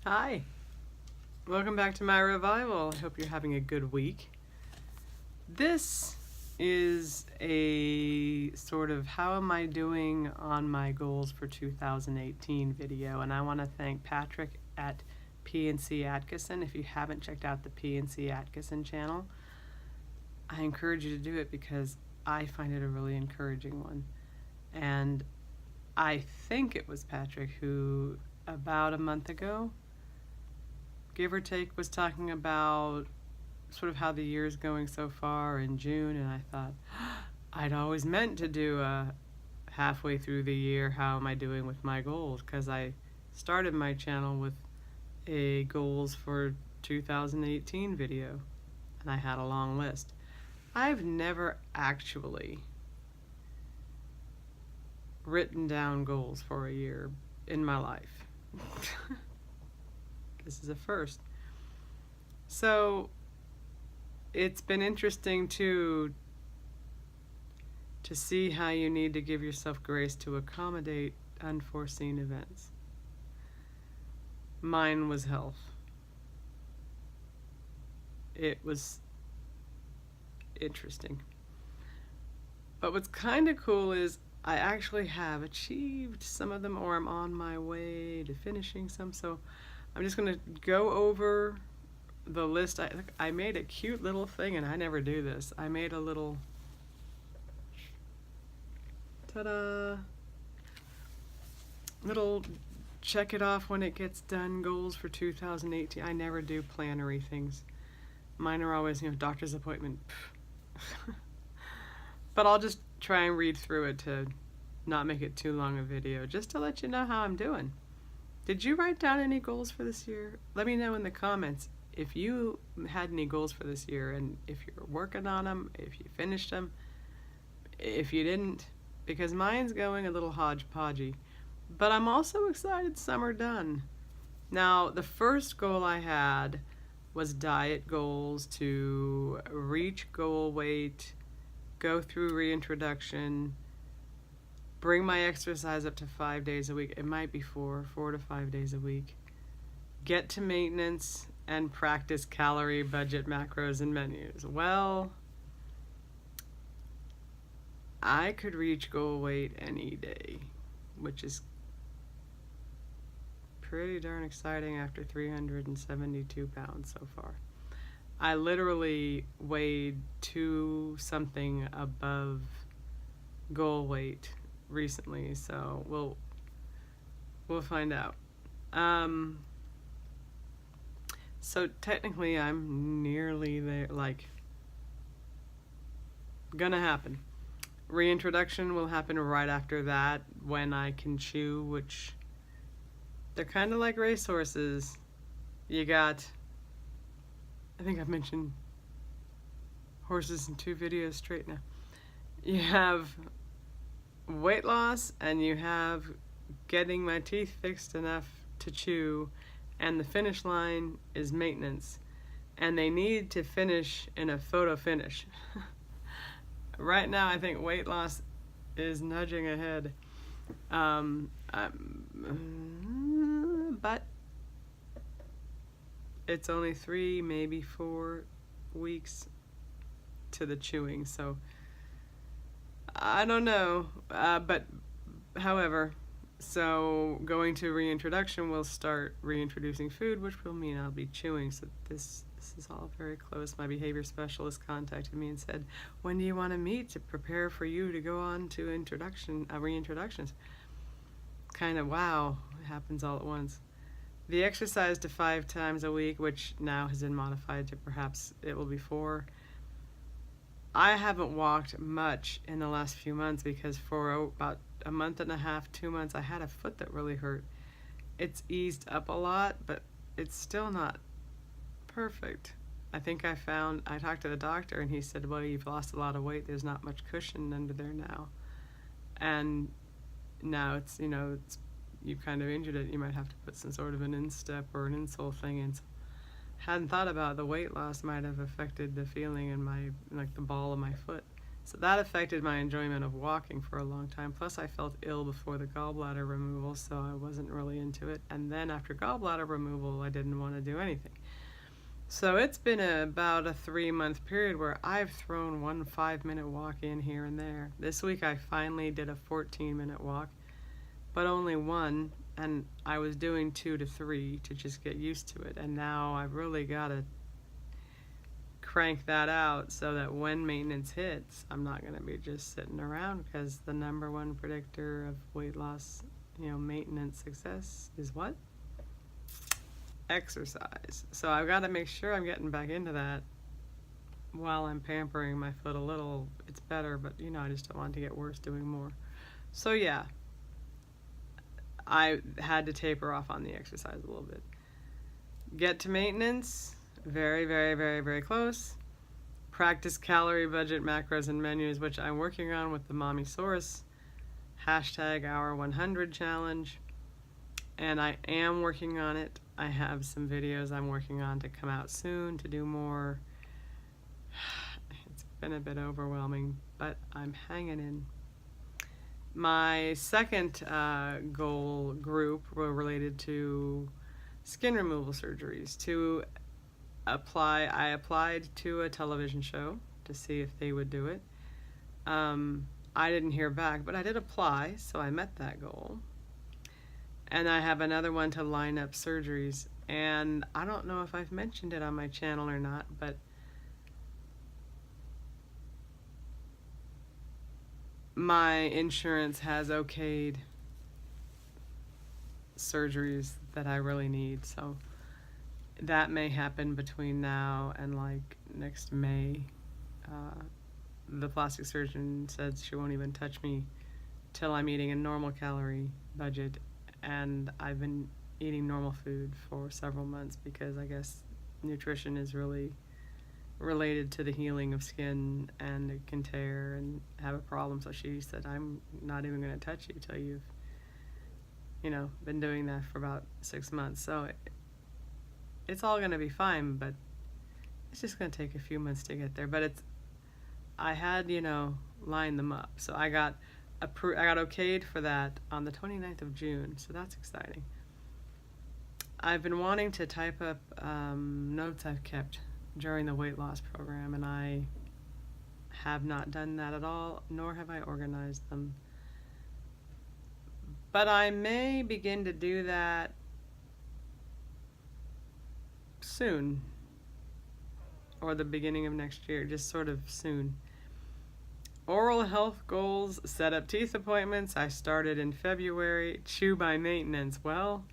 Hi, welcome back to my revival. I hope you're having a good week. This is a sort of how am I doing on my goals for 2018 video, and I want to thank Patrick at PNC Atkinson. If you haven't checked out the PNC Atkinson channel, I encourage you to do it because I find it a really encouraging one. And I think it was Patrick who, about a month ago, give or take, was talking about sort of how the year's going so far in June, and I thought, I'd always meant to do a halfway through the year, how am I doing with my goals, because I started my channel with a goals for 2018 video, and I had a long list. I've never actually written down goals for a year in my life. This is a first. So it's been interesting to see how you need to give yourself grace to accommodate unforeseen events. Mine was health. It was interesting. But what's kind of cool is I actually have achieved some of them, or I'm on my way to finishing some, so I'm just going to go over the list. I made a cute little thing, and I never do this. I made a little, ta-da, little check it off when it gets done goals for 2018. I never do plannery things. Mine are always, doctor's appointment. But I'll just try and read through it to not make it too long a video, just to let you know how I'm doing. Did you write down any goals for this year? Let me know in the comments if you had any goals for this year, and if you're working on them, if you finished them, if you didn't, because mine's going a little hodgepodgey. But I'm also excited some are done. Now, the first goal I had was diet goals, to reach goal weight, go through reintroduction, bring my exercise up to 5 days a week. It might be 4 to 5 days a week. Get to maintenance and practice calorie budget macros and menus. Well, I could reach goal weight any day, which is pretty darn exciting after 372 pounds so far. I literally weighed 2 something above goal weight recently, so we'll find out. So technically I'm nearly there, like, gonna happen. Reintroduction will happen right after that, when I can chew, which they're kind of like racehorses. You got, I think I've mentioned horses in 2 videos straight now. You have weight loss, and you have getting my teeth fixed enough to chew, and the finish line is maintenance. And they need to finish in a photo finish. Right now, I think weight loss is nudging ahead. But it's only 3, maybe 4 weeks to the chewing, so I don't know. But however, so going to reintroduction, we'll start reintroducing food, which will mean I'll be chewing. So this is all very close. My behavior specialist contacted me and said, when do you want to meet to prepare for you to go on to reintroductions? Kind of, wow, it happens all at once. The exercise to 5 times a week, which now has been modified to perhaps it will be 4. I haven't walked much in the last few months because for about a month and a half, 2 months, I had a foot that really hurt. It's eased up a lot, but it's still not perfect. I think I talked to the doctor, and he said, well, you've lost a lot of weight. There's not much cushion under there now. And now it's, you've kind of injured it. You might have to put some sort of an instep or an insole thing in. So hadn't thought about the weight loss might have affected the feeling in my, like the ball of my foot. So that affected my enjoyment of walking for a long time. Plus, I felt ill before the gallbladder removal, so I wasn't really into it. And then after gallbladder removal, I didn't want to do anything. So it's been about a 3-month period where I've thrown one 5-minute walk in here and there. This week I finally did a 14-minute walk, but only one, and I was doing 2 to 3 to just get used to it. And now I've really got to crank that out so that when maintenance hits, I'm not going to be just sitting around, because the number one predictor of weight loss, maintenance success is what? Exercise. So I've got to make sure I'm getting back into that while I'm pampering my foot a little. It's better, but I just don't want it to get worse doing more. So yeah, I had to taper off on the exercise a little bit. Get to maintenance. Very, very, very, very close. Practice calorie budget, macros, and menus, which I'm working on with the Mommysaurus #Hour100 challenge. And I am working on it. I have some videos I'm working on to come out soon to do more. It's been a bit overwhelming, but I'm hanging in. My second goal group were related to skin removal surgeries. I applied to a television show to see if they would do it. I didn't hear back, but I did apply, so I met that goal. And I have another one to line up surgeries. And I don't know if I've mentioned it on my channel or not, but my insurance has okayed surgeries that I really need, so that may happen between now and next May. The plastic surgeon said she won't even touch me till I'm eating a normal calorie budget, and I've been eating normal food for several months because I guess nutrition is really related to the healing of skin, and it can tear and have a problem. So she said, I'm not even going to touch you till you've been doing that for about 6 months. So it's all going to be fine, but it's just going to take a few months to get there. But I had, lined them up. So I got okayed for that on the 29th of June. So that's exciting. I've been wanting to type up notes I've kept during the weight loss program, and I have not done that at all, nor have I organized them. But I may begin to do that soon, or the beginning of next year, just sort of soon. Oral health goals, set up teeth appointments. I started in February. Chew by maintenance. Well,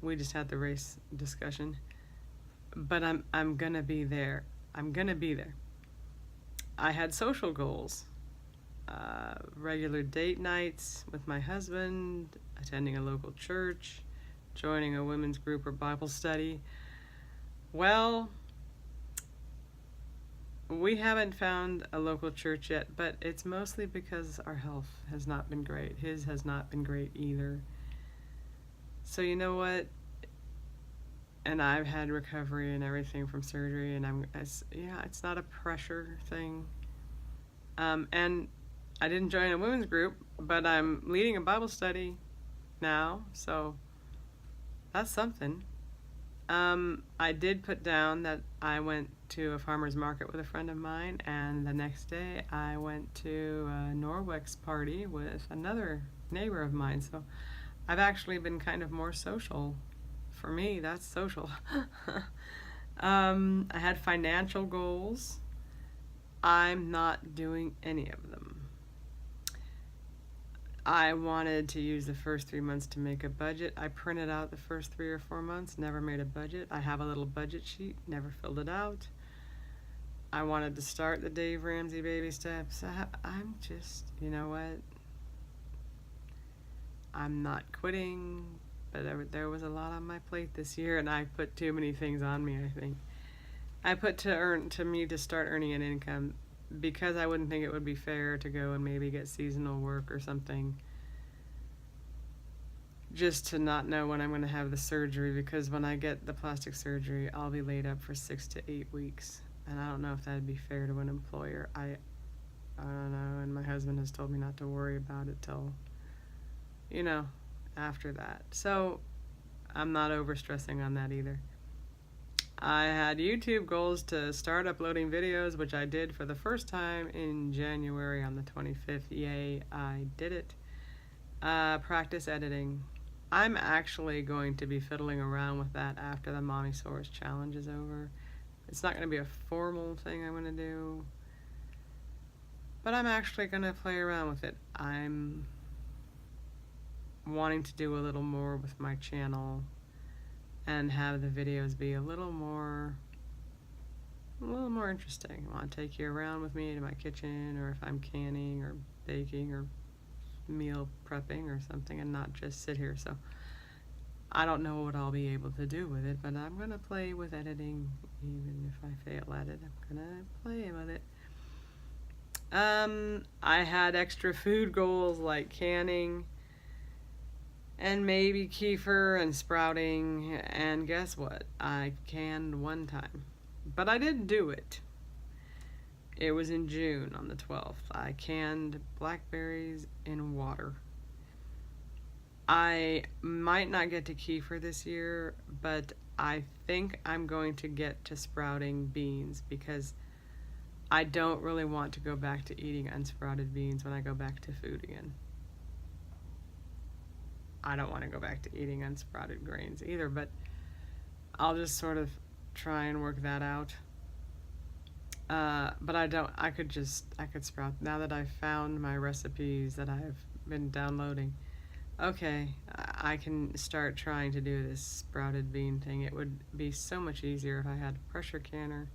we just had the race discussion, but I'm gonna be there. I had social goals, regular date nights with my husband, attending a local church, joining a women's group or Bible study. Well, we haven't found a local church yet, but it's mostly because our health has not been great. His has not been great either. So you know what? And I've had recovery and everything from surgery, and it's not a pressure thing. And I didn't join a women's group, but I'm leading a Bible study now, so that's something. I did put down that I went to a farmer's market with a friend of mine, and the next day I went to a Norwex party with another neighbor of mine. So I've actually been kind of more social. For me, that's social. I had financial goals. I'm not doing any of them. I wanted to use the first 3 months to make a budget. I printed out the first 3 or 4 months, never made a budget. I have a little budget sheet, never filled it out. I wanted to start the Dave Ramsey baby steps. I'm just, you know what? I'm not quitting, but there was a lot on my plate this year, and I put too many things on me, I think. I put to start earning an income, because I wouldn't think it would be fair to go and maybe get seasonal work or something, just to not know when I'm going to have the surgery, because when I get the plastic surgery, I'll be laid up for 6 to 8 weeks, and I don't know if that'd be fair to an employer. I don't know, and my husband has told me not to worry about it till, you know, after that. So I'm not over stressing on that either. I had YouTube goals to start uploading videos, which I did for the first time in January on the 25th. Yay, I did it. Practice editing. I'm actually going to be fiddling around with that after the Mommy Source Challenge is over. It's not going to be a formal thing I'm going to do, but I'm actually going to play around with it. I'm wanting to do a little more with my channel and have the videos be a little more interesting. I want to take you around with me to my kitchen, or if I'm canning or baking or meal prepping or something, and not just sit here. So I don't know what I'll be able to do with it, but I'm going to play with editing. Even if I fail at it, I'm going to play with it. I had extra food goals like canning and maybe kefir and sprouting, and guess what? I canned one time, but I didn't do it. It was in June on the 12th. I canned blackberries in water. I might not get to kefir this year, but I think I'm going to get to sprouting beans, because I don't really want to go back to eating unsprouted beans when I go back to food again. I don't want to go back to eating unsprouted grains either, but I'll just sort of try and work that out. But I could sprout now that I've found my recipes that I've been downloading. Okay, I can start trying to do this sprouted bean thing. It would be so much easier if I had a pressure canner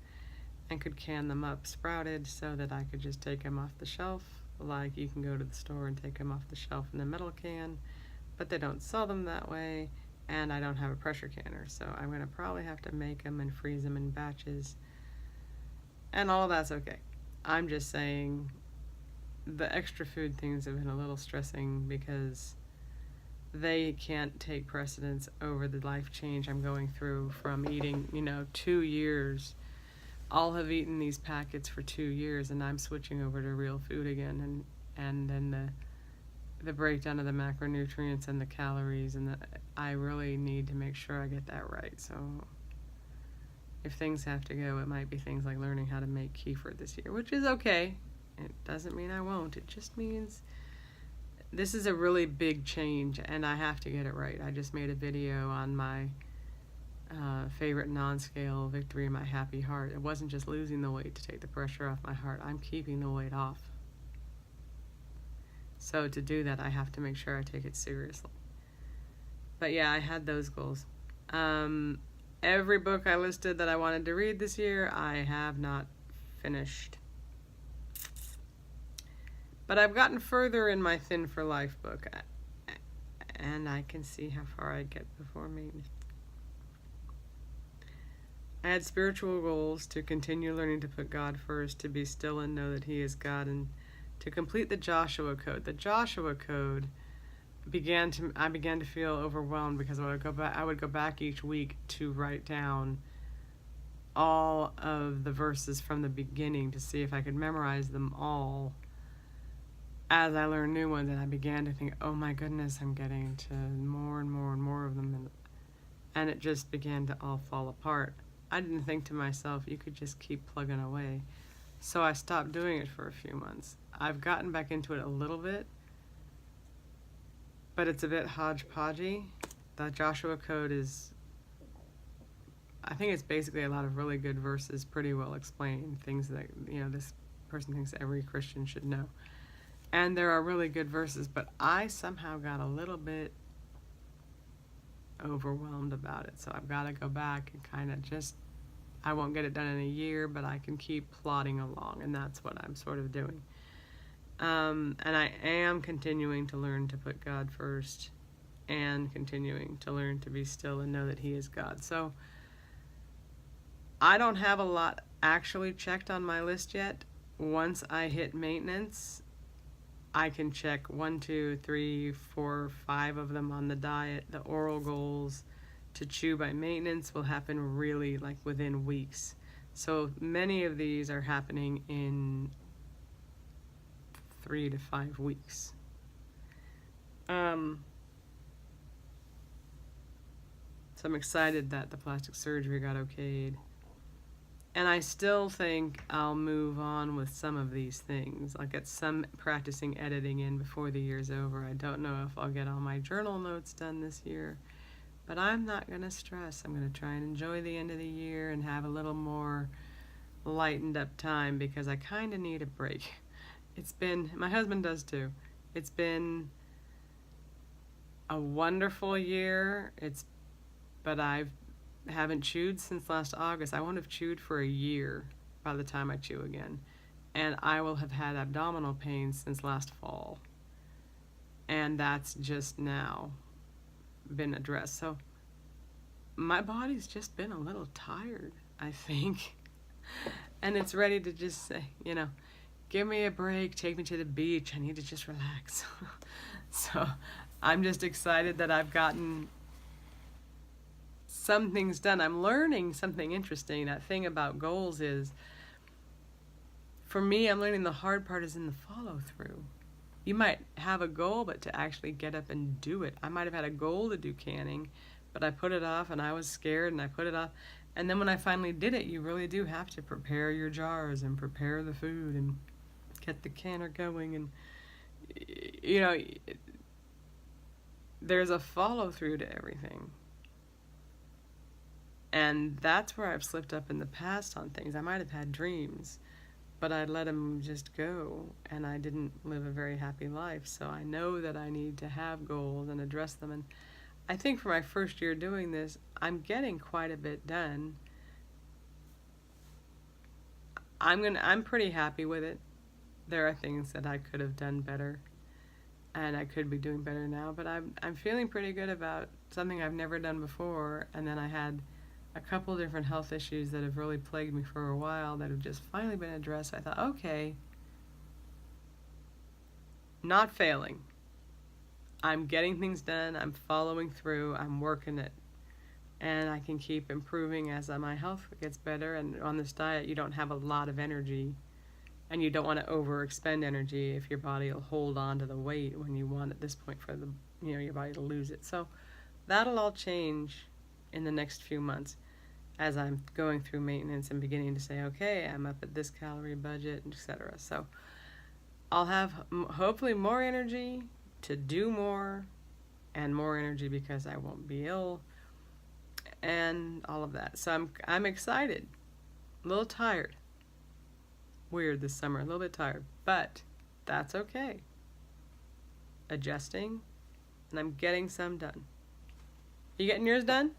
and could can them up sprouted, so that I could just take them off the shelf. Like you can go to the store and take them off the shelf in a metal can, but they don't sell them that way, and I don't have a pressure canner, so I'm going to probably have to make them and freeze them in batches, and all of that's okay. I'm just saying the extra food things have been a little stressing, because they can't take precedence over the life change I'm going through from eating, 2 years. I'll have eaten these packets for 2 years, and I'm switching over to real food again, and then the breakdown of the macronutrients and the calories, and I really need to make sure I get that right. So if things have to go, it might be things like learning how to make kefir this year, which is okay. It doesn't mean I won't. It just means this is a really big change, and I have to get it right. I just made a video on my favorite non-scale victory in my happy heart. It wasn't just losing the weight to take the pressure off my heart. I'm keeping the weight off. So to do that, I have to make sure I take it seriously. But yeah, I had those goals. Every book I listed that I wanted to read this year, I have not finished. But I've gotten further in my Thin for Life book, and I can see how far I get before maintenance. I had spiritual goals to continue learning to put God first, to be still and know that He is God, and to complete the Joshua Code. The Joshua Code I began to feel overwhelmed, because I would go back each week to write down all of the verses from the beginning to see if I could memorize them all as I learned new ones, and I began to think, oh my goodness, I'm getting to more and more and more of them, and it just began to all fall apart. I didn't think to myself, you could just keep plugging away. So I stopped doing it for a few months. I've gotten back into it a little bit, but it's a bit hodgepodgey. The Joshua Code I think it's basically a lot of really good verses, pretty well explained, things that, this person thinks every Christian should know. And there are really good verses, but I somehow got a little bit overwhelmed about it. So I've got to go back and kind of I won't get it done in a year, but I can keep plodding along, and that's what I'm sort of doing. And I am continuing to learn to put God first, and continuing to learn to be still and know that He is God. So I don't have a lot actually checked on my list yet. Once I hit maintenance, I can check 1, 2, 3, 4, 5 of them on the diet. The oral goals to chew by maintenance will happen really within weeks. So many of these are happening in 3 to 5 weeks. So I'm excited that the plastic surgery got okayed. And I still think I'll move on with some of these things. I'll get some practicing editing in before the year's over. I don't know if I'll get all my journal notes done this year, but I'm not going to stress. I'm going to try and enjoy the end of the year and have a little more lightened up time because I kind of need a break. My husband does too. It's been a wonderful year. But I haven't chewed since last August. I won't have chewed for a year by the time I chew again. And I will have had abdominal pain since last fall. And that's just now been addressed. So my body's just been a little tired, I think. And it's ready to just say, give me a break, take me to the beach. I need to just relax. So I'm just excited that I've gotten some things done. I'm learning something interesting. That thing about goals is, for me, I'm learning the hard part is in the follow through. You might have a goal, but to actually get up and do it. I might have had a goal to do canning, but I put it off and I was scared and I put it off. And then when I finally did it, you really do have to prepare your jars and prepare the food and get the canner going. And, there's a follow through to everything. And that's where I've slipped up in the past on things. I might have had dreams, but I let them just go, and I didn't live a very happy life. So I know that I need to have goals and address them. And I think for my first year doing this, I'm getting quite a bit done. I'm pretty happy with it. There are things that I could have done better, and I could be doing better now. But I'm feeling pretty good about something I've never done before. And then I had a couple different health issues that have really plagued me for a while that have just finally been addressed. I thought, okay, not failing. I'm getting things done. I'm following through. I'm working it. And I can keep improving as my health gets better. And on this diet, you don't have a lot of energy. And you don't want to overexpend energy if your body will hold on to the weight when you want at this point for your body to lose it. So that'll all change in the next few months as I'm going through maintenance and beginning to say, okay, I'm up at this calorie budget, etc. So I'll have hopefully more energy to do more, and more energy because I won't be ill, and all of that. So I'm excited, a little tired. Weird this summer, a little bit tired, but that's okay. Adjusting, and I'm getting some done. You getting yours done?